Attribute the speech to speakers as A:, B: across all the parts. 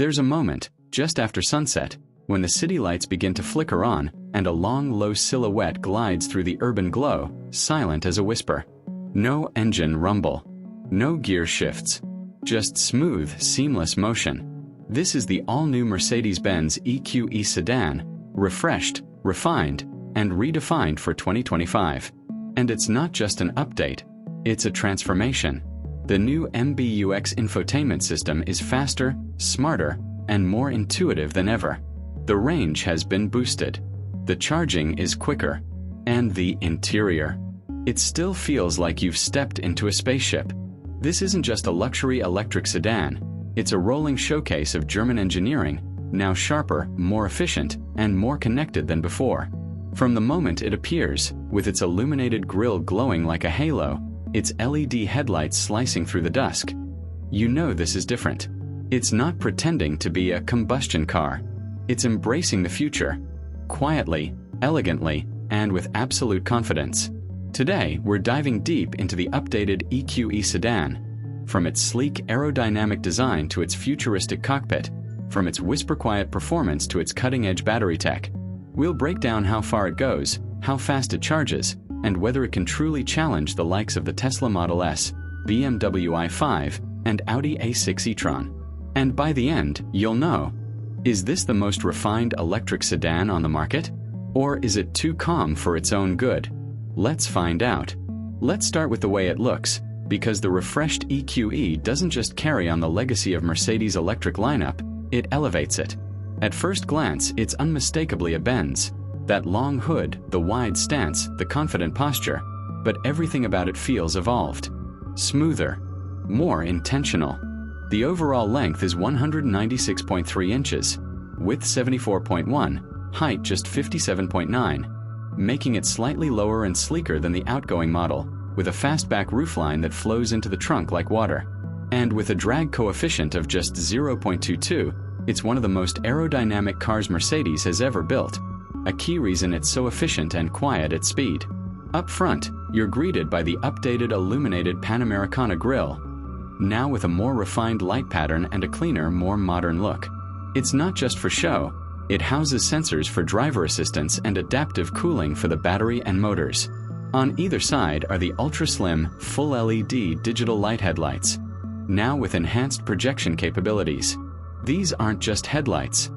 A: There's a moment, just after sunset, when the city lights begin to flicker on and a long, low silhouette glides through the urban glow, silent as a whisper. No engine rumble. No gear shifts. Just smooth, seamless motion. This is the all-new Mercedes-Benz EQE Sedan, refreshed, refined, and redefined for 2025. And it's not just an update, it's a transformation. The new MBUX infotainment system is faster, smarter, and more intuitive than ever. The range has been boosted. The charging is quicker. And the interior. It still feels like you've stepped into a spaceship. This isn't just a luxury electric sedan, it's a rolling showcase of German engineering, now sharper, more efficient, and more connected than before. From the moment it appears, with its illuminated grille glowing like a halo, its LED headlights slicing through the dusk, you know this is different. It's not pretending to be a combustion car. It's embracing the future, quietly, elegantly, and with absolute confidence. Today, we're diving deep into the updated EQE Sedan. From its sleek aerodynamic design to its futuristic cockpit, from its whisper-quiet performance to its cutting-edge battery tech. We'll break down how far it goes, how fast it charges, and whether it can truly challenge the likes of the Tesla Model S, BMW i5, and Audi A6 e-tron. And by the end, you'll know, is this the most refined electric sedan on the market? Or is it too calm for its own good? Let's find out. Let's start with the way it looks, because the refreshed EQE doesn't just carry on the legacy of Mercedes' electric lineup, it elevates it. At first glance, it's unmistakably a Benz. That long hood, the wide stance, the confident posture, but everything about it feels evolved. Smoother, more intentional. The overall length is 196.3 inches, width 74.1, height just 57.9. Making it slightly lower and sleeker than the outgoing model, with a fastback roofline that flows into the trunk like water. And with a drag coefficient of just 0.22, it's one of the most aerodynamic cars Mercedes has ever built. A key reason it's so efficient and quiet at speed. Up front, you're greeted by the updated illuminated Panamericana grille, now with a more refined light pattern and a cleaner, more modern look. It's not just for show. It houses sensors for driver assistance and adaptive cooling for the battery and motors. On either side are the ultra-slim, full LED digital light headlights, now with enhanced projection capabilities. These aren't just headlights.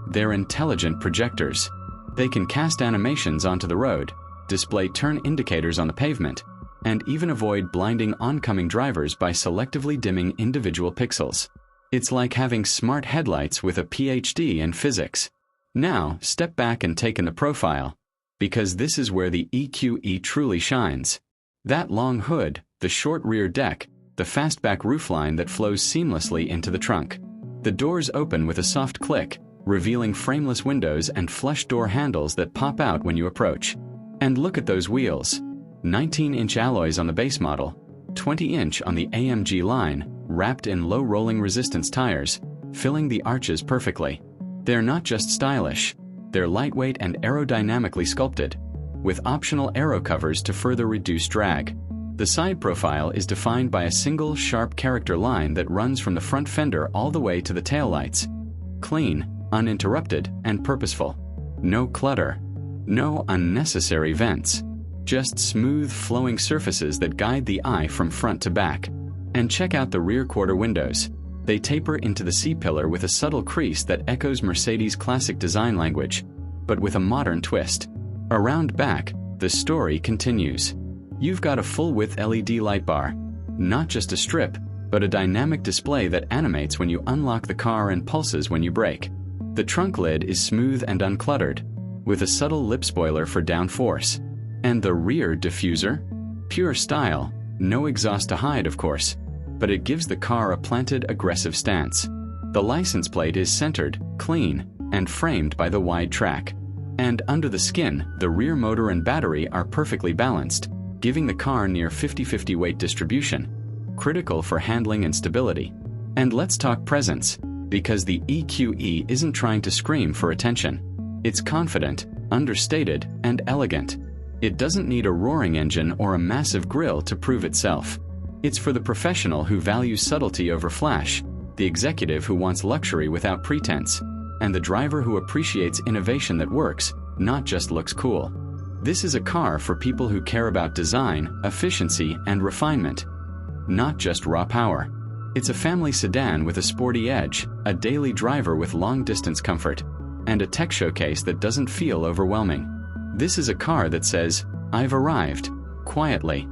A: They're intelligent projectors. They can cast animations onto the road, display turn indicators on the pavement, and even avoid blinding oncoming drivers by selectively dimming individual pixels. It's like having smart headlights with a PhD in physics. Now, step back and take in the profile, because this is where the EQE truly shines. That long hood, the short rear deck, the fastback roofline that flows seamlessly into the trunk. The doors open with a soft click, revealing frameless windows and flush door handles that pop out when you approach. And look at those wheels. 19-inch alloys on the base model, 20-inch on the AMG line, wrapped in low rolling resistance tires, filling the arches perfectly. They're not just stylish, they're lightweight and aerodynamically sculpted, with optional aero covers to further reduce drag. The side profile is defined by a single sharp character line that runs from the front fender all the way to the taillights. Clean, uninterrupted, and purposeful. No clutter. No unnecessary vents. Just smooth, flowing surfaces that guide the eye from front to back. And check out the rear quarter windows. They taper into the C-pillar with a subtle crease that echoes Mercedes' classic design language, but with a modern twist. Around back, the story continues. You've got a full-width LED light bar, not just a strip, but a dynamic display that animates when you unlock the car and pulses when you brake. The trunk lid is smooth and uncluttered, with a subtle lip spoiler for downforce. And the rear diffuser? Pure style, no exhaust to hide, of course, but it gives the car a planted, aggressive stance. The license plate is centered, clean, and framed by the wide track. And under the skin, the rear motor and battery are perfectly balanced, giving the car near 50-50 weight distribution, critical for handling and stability. And let's talk presence, because the EQE isn't trying to scream for attention. It's confident, understated, and elegant. It doesn't need a roaring engine or a massive grille to prove itself. It's for the professional who values subtlety over flash, the executive who wants luxury without pretense, and the driver who appreciates innovation that works, not just looks cool. This is a car for people who care about design, efficiency, and refinement, not just raw power. It's a family sedan with a sporty edge, a daily driver with long-distance comfort, and a tech showcase that doesn't feel overwhelming. This is a car that says, "I've arrived," quietly.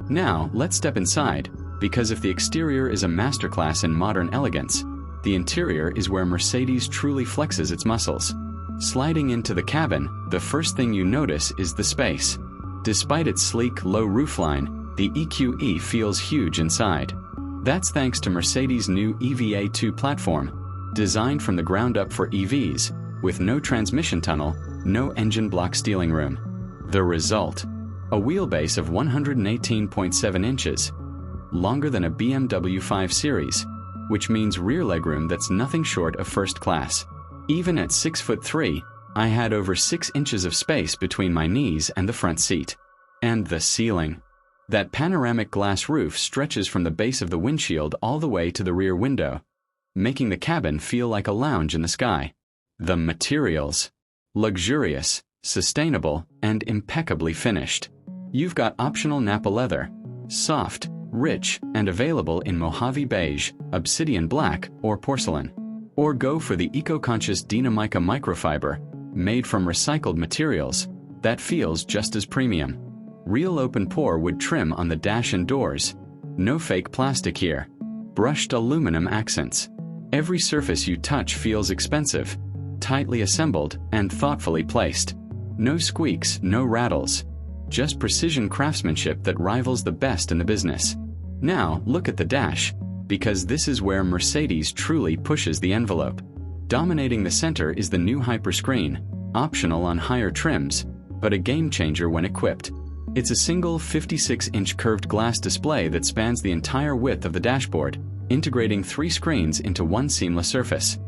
A: Now, let's step inside, because if the exterior is a masterclass in modern elegance, the interior is where Mercedes truly flexes its muscles. Sliding into the cabin, the first thing you notice is the space. Despite its sleek, low roofline, the EQE feels huge inside. That's thanks to Mercedes' new EVA2 platform, designed from the ground up for EVs, with no transmission tunnel, no engine block steering room. The result? A wheelbase of 118.7 inches, longer than a BMW 5 Series, which means rear legroom that's nothing short of first class. Even at 6'3", I had over 6 inches of space between my knees and the front seat. And the ceiling. That panoramic glass roof stretches from the base of the windshield all the way to the rear window, making the cabin feel like a lounge in the sky. The materials. Luxurious, sustainable, and impeccably finished. You've got optional Napa leather, soft, rich, and available in Mojave beige, obsidian black, or porcelain. Or go for the eco-conscious Dinamica microfiber, made from recycled materials, that feels just as premium. Real open-pore wood trim on the dash and doors. No fake plastic here. Brushed aluminum accents. Every surface you touch feels expensive, tightly assembled, and thoughtfully placed. No squeaks, no rattles. Just precision craftsmanship that rivals the best in the business. Now, look at the dash, because this is where Mercedes truly pushes the envelope. Dominating the center is the new Hyperscreen, optional on higher trims, but a game-changer when equipped. It's a single 56-inch curved glass display that spans the entire width of the dashboard, integrating 3 screens into one seamless surface.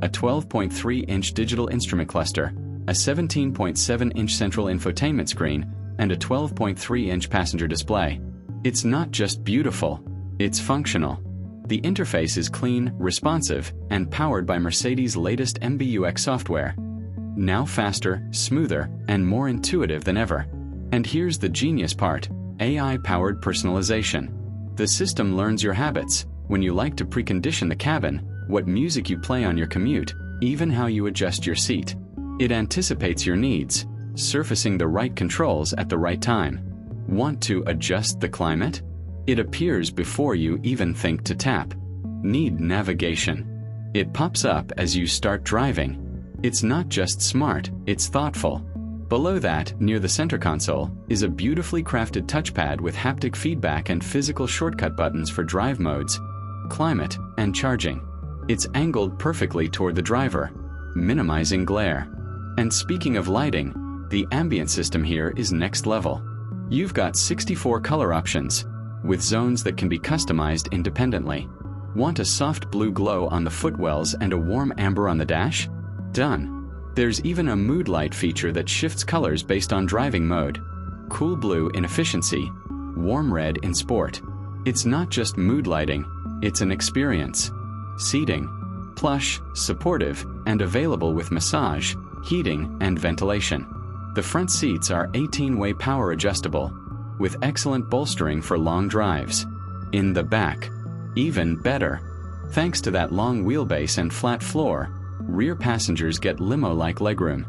A: A 12.3-inch digital instrument cluster, a 17.7-inch central infotainment screen, and a 12.3-inch passenger display. It's not just beautiful, it's functional. The interface is clean, responsive, and powered by Mercedes' latest MBUX software. Now faster, smoother, and more intuitive than ever. And here's the genius part: AI-powered personalization. The system learns your habits, when you like to precondition the cabin, what music you play on your commute, even how you adjust your seat. It anticipates your needs, surfacing the right controls at the right time. Want to adjust the climate? It appears before you even think to tap. Need navigation? It pops up as you start driving. It's not just smart, it's thoughtful. Below that, near the center console, is a beautifully crafted touchpad with haptic feedback and physical shortcut buttons for drive modes, climate, and charging. It's angled perfectly toward the driver, minimizing glare. And speaking of lighting, the ambient system here is next level. You've got 64 color options, with zones that can be customized independently. Want a soft blue glow on the footwells and a warm amber on the dash? Done. There's even a mood light feature that shifts colors based on driving mode. Cool blue in efficiency, warm red in sport. It's not just mood lighting, it's an experience. Seating. Plush, supportive, and available with massage, heating, and ventilation. The front seats are 18-way power adjustable, with excellent bolstering for long drives. In the back, even better. Thanks to that long wheelbase and flat floor, rear passengers get limo-like legroom.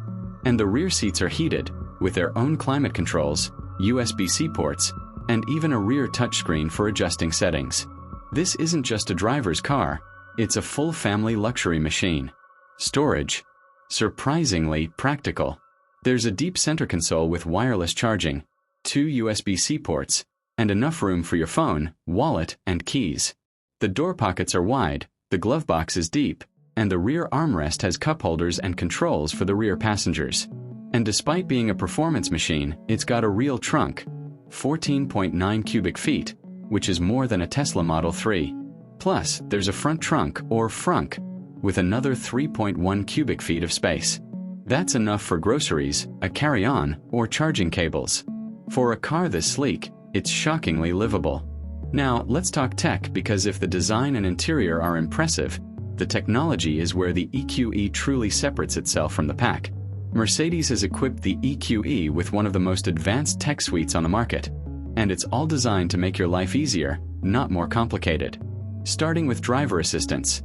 A: And the rear seats are heated, with their own climate controls, USB-C ports, and even a rear touchscreen for adjusting settings. This isn't just a driver's car, it's a full family luxury machine. Storage. Surprisingly practical. There's a deep center console with wireless charging, 2 USB-C ports, and enough room for your phone, wallet, and keys. The door pockets are wide, the glove box is deep, and the rear armrest has cup holders and controls for the rear passengers. And despite being a performance machine, it's got a real trunk, 14.9 cubic feet, which is more than a Tesla Model 3. Plus, there's a front trunk, or frunk, with another 3.1 cubic feet of space. That's enough for groceries, a carry-on, or charging cables. For a car this sleek, it's shockingly livable. Now, let's talk tech, because if the design and interior are impressive, the technology is where the EQE truly separates itself from the pack. Mercedes has equipped the EQE with one of the most advanced tech suites on the market, and it's all designed to make your life easier, not more complicated. Starting with driver assistance.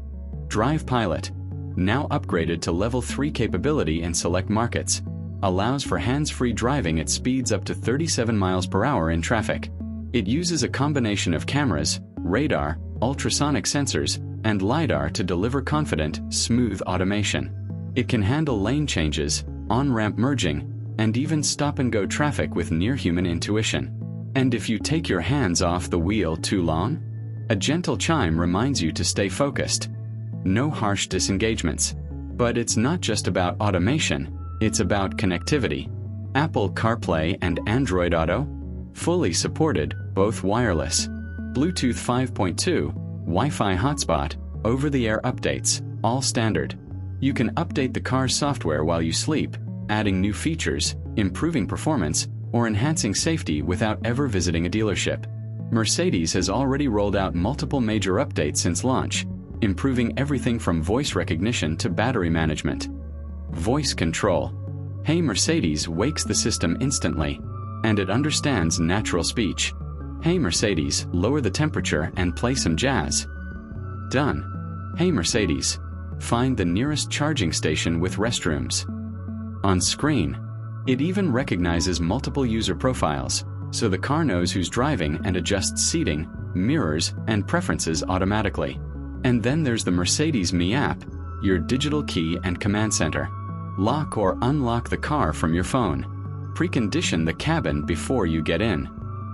A: Drive Pilot, now upgraded to level 3 capability in select markets, allows for hands-free driving at speeds up to 37 miles per hour in traffic. It uses a combination of cameras, radar, ultrasonic sensors, and LiDAR to deliver confident, smooth automation. It can handle lane changes, on-ramp merging, and even stop-and-go traffic with near-human intuition. And if you take your hands off the wheel too long, a gentle chime reminds you to stay focused. No harsh disengagements. But it's not just about automation, it's about connectivity. Apple CarPlay and Android Auto, fully supported, both wireless. Bluetooth 5.2, Wi-Fi hotspot, over-the-air updates, all standard. You can update the car's software while you sleep, adding new features, improving performance, or enhancing safety without ever visiting a dealership. Mercedes has already rolled out multiple major updates since launch, improving everything from voice recognition to battery management. Voice control. Hey Mercedes wakes the system instantly, and it understands natural speech. Hey Mercedes, lower the temperature and play some jazz. Done. Hey Mercedes, find the nearest charging station with restrooms. On screen, it even recognizes multiple user profiles, so the car knows who's driving and adjusts seating, mirrors, and preferences automatically. And then there's the Mercedes Me app, your digital key and command center. Lock or unlock the car from your phone. Precondition the cabin before you get in.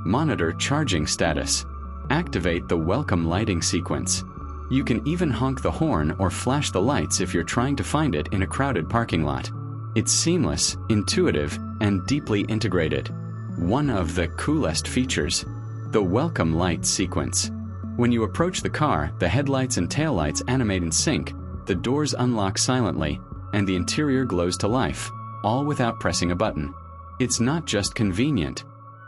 A: Monitor charging status. Activate the welcome lighting sequence. You can even honk the horn or flash the lights if you're trying to find it in a crowded parking lot. It's seamless, intuitive, and deeply integrated. One of the coolest features, the welcome light sequence. When you approach the car, the headlights and taillights animate in sync, the doors unlock silently, and the interior glows to life, all without pressing a button. It's not just convenient,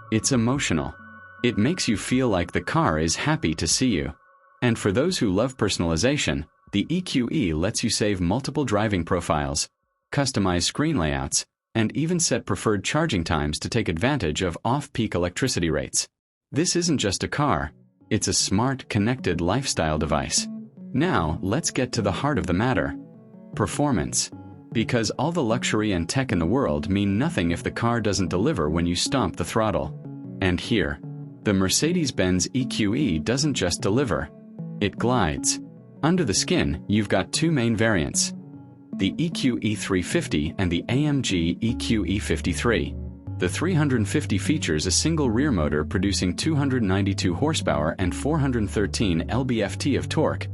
A: it's emotional. It makes you feel like the car is happy to see you. And for those who love personalization, the EQE lets you save multiple driving profiles, customize screen layouts, and even set preferred charging times to take advantage of off-peak electricity rates. This isn't just a car, it's a smart, connected lifestyle device. Now, let's get to the heart of the matter. Performance. Because all the luxury and tech in the world mean nothing if the car doesn't deliver when you stomp the throttle. And here, the Mercedes-Benz EQE doesn't just deliver, it glides. Under the skin, you've got two main variants, the EQE 350 and the AMG EQE 53. The 350 features a single rear motor producing 292 horsepower and 413 lb-ft of torque.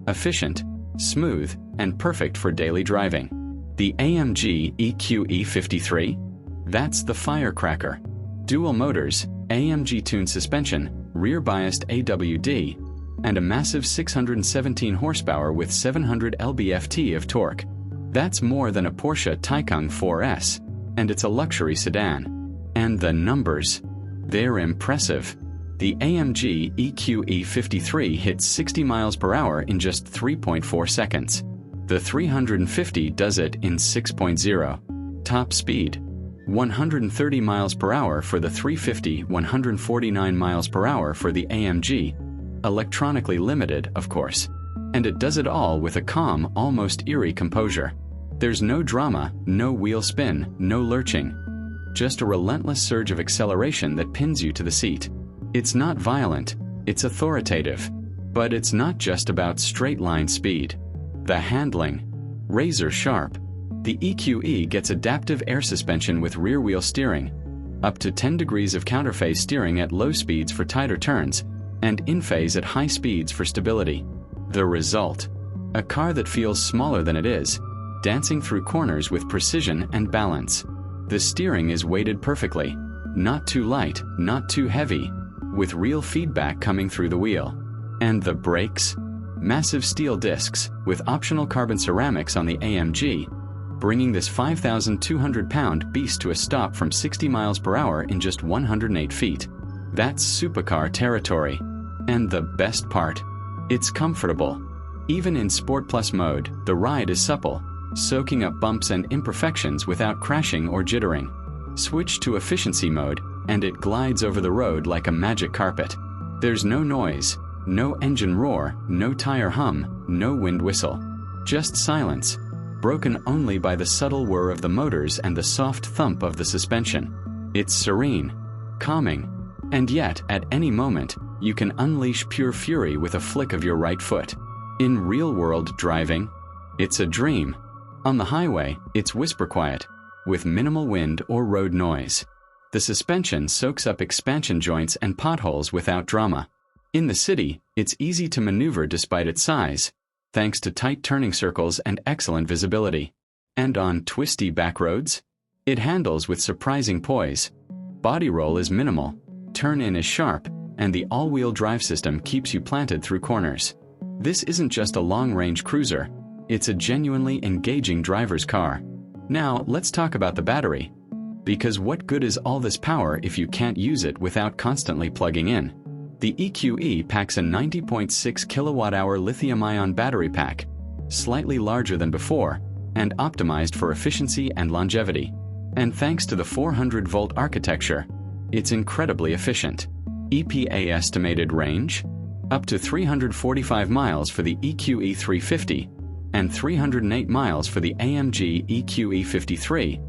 A: Efficient, smooth, and perfect for daily driving. The AMG EQE 53? That's the firecracker. Dual motors, AMG-tuned suspension, rear-biased AWD, and a massive 617 horsepower with 700 lb-ft of torque. That's more than a Porsche Taycan 4S, and it's a luxury sedan. And the numbers, they're impressive. The AMG EQE 53 hits 60 miles per hour in just 3.4 seconds. The 350 does it in 6.0. Top speed, 130 miles per hour for the 350, 149 miles per hour for the AMG. Electronically limited, of course. And it does it all with a calm, almost eerie composure. There's no drama, no wheel spin, no lurching. Just a relentless surge of acceleration that pins you to the seat. It's not violent, it's authoritative. But it's not just about straight-line speed. The handling, razor sharp. The EQE gets adaptive air suspension with rear-wheel steering, up to 10 degrees of counterphase steering at low speeds for tighter turns, and in-phase at high speeds for stability. The result, a car that feels smaller than it is, dancing through corners with precision and balance. The steering is weighted perfectly, not too light, not too heavy, with real feedback coming through the wheel. And the brakes? Massive steel discs with optional carbon ceramics on the AMG, bringing this 5,200-pound beast to a stop from 60 miles per hour in just 108 feet. That's supercar territory. And the best part? It's comfortable. Even in Sport Plus mode, the ride is supple, soaking up bumps and imperfections without crashing or jittering. Switch to efficiency mode, and it glides over the road like a magic carpet. There's no noise, no engine roar, no tire hum, no wind whistle. Just silence, broken only by the subtle whir of the motors and the soft thump of the suspension. It's serene, calming, and yet, at any moment, you can unleash pure fury with a flick of your right foot. In real-world driving, it's a dream. On the highway, it's whisper quiet, with minimal wind or road noise. The suspension soaks up expansion joints and potholes without drama. In the city, it's easy to maneuver despite its size, thanks to tight turning circles and excellent visibility. And on twisty back roads, it handles with surprising poise. Body roll is minimal, turn-in is sharp, and the all-wheel drive system keeps you planted through corners. This isn't just a long-range cruiser, it's a genuinely engaging driver's car. Now, let's talk about the battery. Because what good is all this power if you can't use it without constantly plugging in? The EQE packs a 90.6 kWh lithium-ion battery pack, slightly larger than before, and optimized for efficiency and longevity. And thanks to the 400-volt architecture, it's incredibly efficient. EPA estimated range? Up to 345 miles for the EQE 350, and 308 miles for the AMG EQE 53,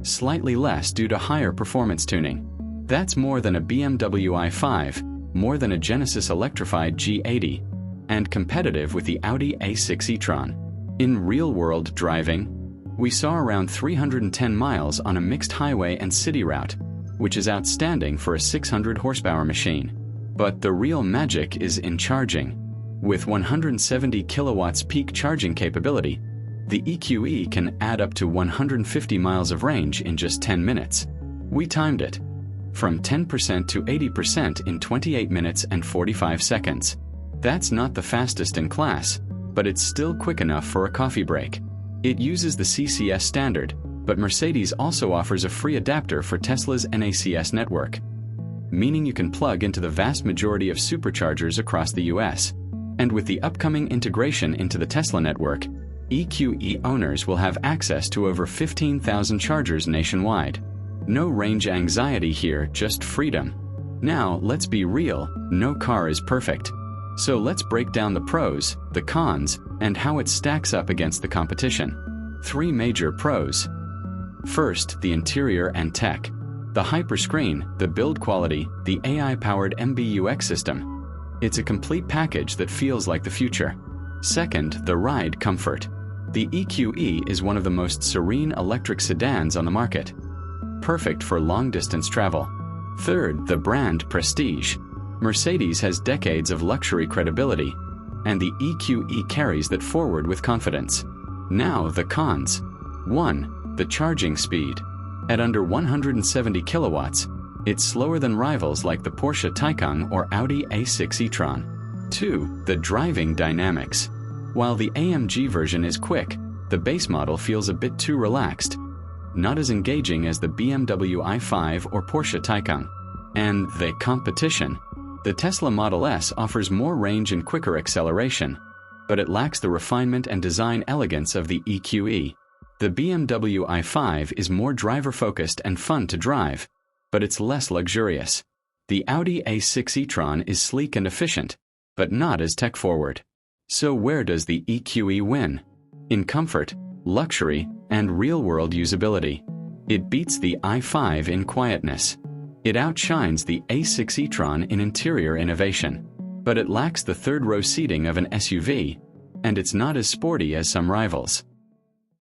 A: slightly less due to higher performance tuning. That's more than a BMW i5, more than a Genesis electrified G80, and competitive with the Audi A6 e-tron. In real-world driving, we saw around 310 miles on a mixed highway and city route, which is outstanding for a 600 horsepower machine. But the real magic is in charging. With 170 kilowatts peak charging capability, the EQE can add up to 150 miles of range in just 10 minutes. We timed it. From 10% to 80% in 28 minutes and 45 seconds. That's not the fastest in class, but it's still quick enough for a coffee break. It uses the CCS standard, but Mercedes also offers a free adapter for Tesla's NACS network, meaning you can plug into the vast majority of superchargers across the US. And with the upcoming integration into the Tesla network, EQE owners will have access to over 15,000 chargers nationwide. No range anxiety here, just freedom. Now, let's be real, no car is perfect. So let's break down the pros, the cons, and how it stacks up against the competition. 3 major pros. First, the interior and tech. The hyperscreen, the build quality, the AI-powered MBUX system. It's a complete package that feels like the future. Second, the ride comfort. The EQE is one of the most serene electric sedans on the market, perfect for long-distance travel. Third, the brand prestige. Mercedes has decades of luxury credibility, and the EQE carries that forward with confidence. Now, the cons. 1. The charging speed. At under 170 kilowatts, it's slower than rivals like the Porsche Taycan or Audi A6 e-tron. 2. The driving dynamics. While the AMG version is quick, the base model feels a bit too relaxed, not as engaging as the BMW i5 or Porsche Taycan. And the competition. The Tesla Model S offers more range and quicker acceleration, but it lacks the refinement and design elegance of the EQE. The BMW i5 is more driver-focused and fun to drive, but it's less luxurious. The Audi A6 e-tron is sleek and efficient, but not as tech-forward. So where does the EQE win? In comfort, luxury, and real-world usability. It beats the i5 in quietness. It outshines the A6 e-tron in interior innovation, but it lacks the third-row seating of an SUV, and it's not as sporty as some rivals.